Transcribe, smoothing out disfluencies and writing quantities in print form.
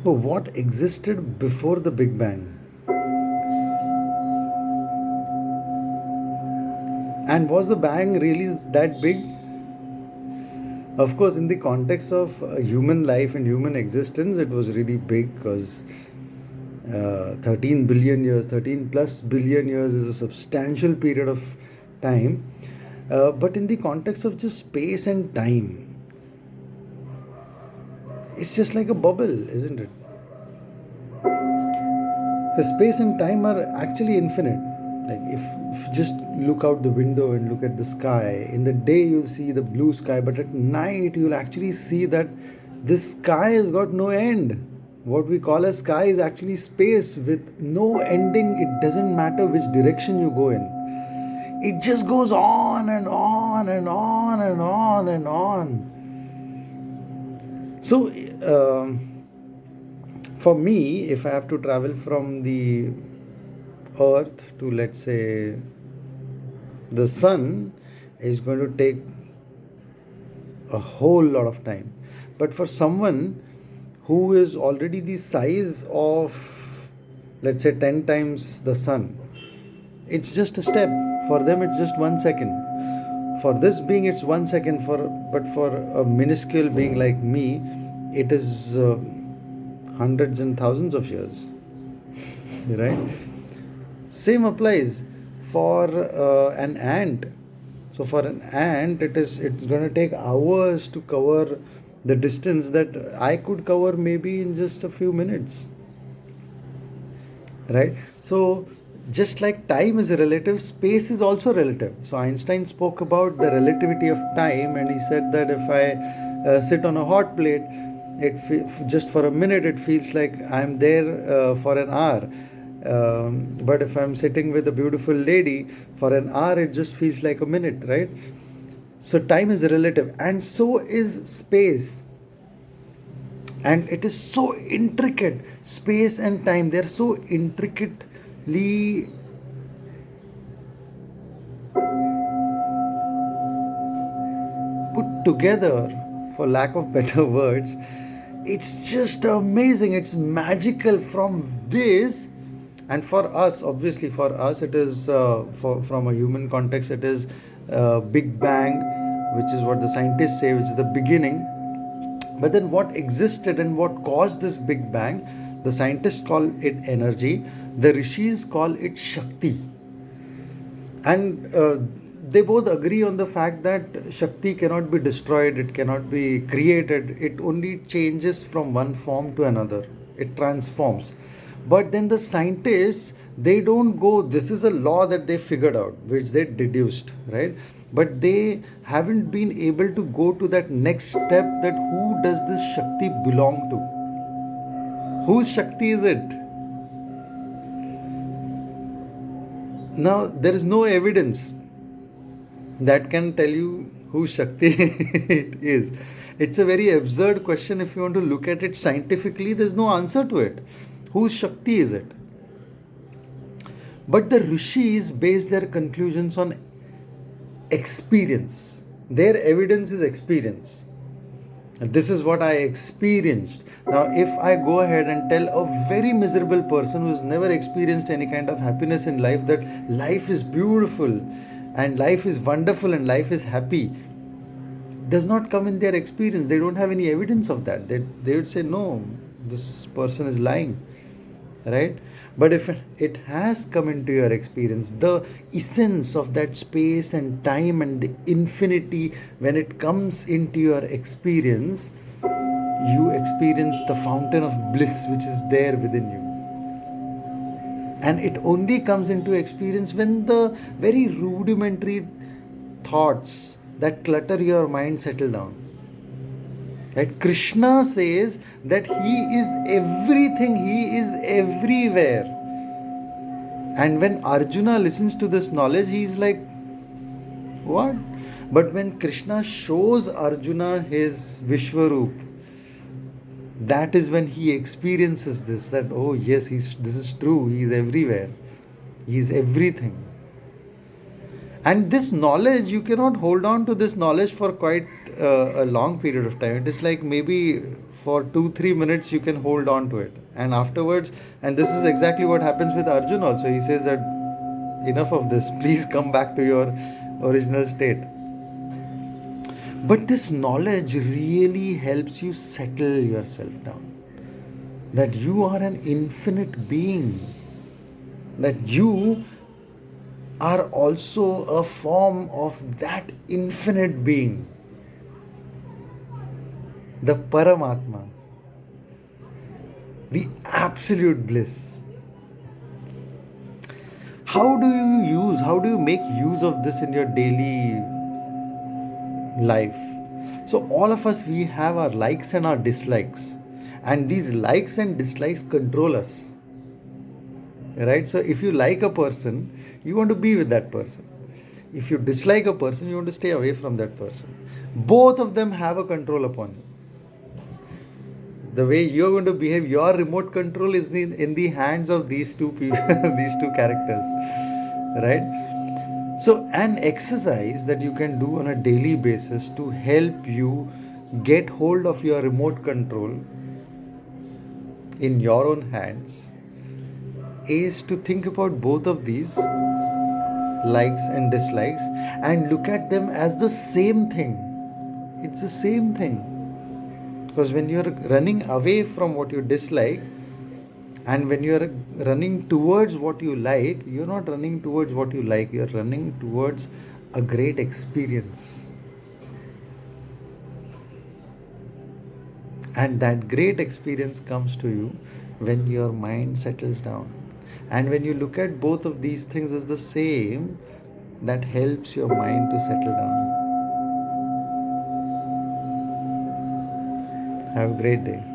But what existed before the Big Bang? And was the bang really that big? Of course, in the context of human life and human existence, it was really big because 13 billion years, 13 plus billion years is a substantial period of time. But in the context of just space and time, it's just like a bubble, isn't it? The space and time are actually infinite. Like if you just look out the window and look at the sky, in the day you'll see the blue sky, but at night you'll actually see that this sky has got no end. What we call as sky is actually space with no ending. It doesn't matter which direction you go in. It just goes on and on and on and on and on. So, for me, if I have to travel from the earth to, let's say, the sun, is going to take a whole lot of time. But for someone who is already the size of, let's say, 10 times the sun, it's just a step. For them, it's just 1 second. For this being, it's 1 second. But for a minuscule being like me, it is hundreds and thousands of years. Right? Same applies for an ant. So for an ant, it's going to take hours to cover the distance that I could cover maybe in just a few minutes. Right? So just like time is relative, space is also relative. So Einstein spoke about the relativity of time, and he said that if I sit on a hot plate, just for a minute it feels like I'm there for an hour. But if I'm sitting with a beautiful lady for an hour, it just feels like a minute, right? So time is relative, and so is space. And it is so intricate. Space and time, they're so intricately put together, for lack of better words. It's just amazing. It's magical from this. And for us, obviously, for us, it is from a human context, it is Big Bang, which is what the scientists say, which is the beginning. But then what existed and what caused this Big Bang, the scientists call it energy, the rishis call it Shakti. And they both agree on the fact that Shakti cannot be destroyed, it cannot be created, it only changes from one form to another, it transforms. But then the scientists, they don't go, this is a law that they figured out, which they deduced, right? But they haven't been able to go to that next step, that who does this Shakti belong to? Whose Shakti is it? Now, there is no evidence that can tell you who Shakti it is. It's a very absurd question if you want to look at it scientifically. There's no answer to it. Whose Shakti is it? But the rishis base their conclusions on experience. Their evidence is experience. This is what I experienced. Now, if I go ahead and tell a very miserable person who's never experienced any kind of happiness in life that life is beautiful and life is wonderful and life is happy, does not come in their experience. They don't have any evidence of that. They would say, no, this person is lying. Right? But if it has come into your experience, the essence of that space and time and the infinity, when it comes into your experience, you experience the fountain of bliss which is there within you. And it only comes into experience when the very rudimentary thoughts that clutter your mind settle down. Right? Krishna says that he is everything, he is everywhere. And when Arjuna listens to this knowledge, he is like, what? But when Krishna shows Arjuna his Vishwaroop, that is when he experiences this, that, oh yes, this is true, he is everywhere, he is everything. And this knowledge, you cannot hold on to this knowledge for quite a long period of time. It is like maybe for 2 3 minutes you can hold on to it, and afterwards, and this is exactly what happens with Arjun also. He says that enough of this, please come back to your original state. But this knowledge really helps you settle yourself down, that you are an infinite being, that you are also a form of that infinite being, the Paramatma, the absolute bliss. How do you make use of this in your daily life? So, all of us, we have our likes and our dislikes, and these likes and dislikes control us, right? So, if you like a person, you want to be with that person. If you dislike a person, you want to stay away from that person. Both of them have a control upon you. The way you're going to behave, your remote control is in the hands of these two people, these two characters, right? So, an exercise that you can do on a daily basis to help you get hold of your remote control in your own hands is to think about both of these likes and dislikes and look at them as the same thing. It's the same thing. Because when you're running away from what you dislike and when you're running towards what you like, you're not running towards what you like, you're running towards a great experience. And that great experience comes to you when your mind settles down. And when you look at both of these things as the same, that helps your mind to settle down. Have a great day.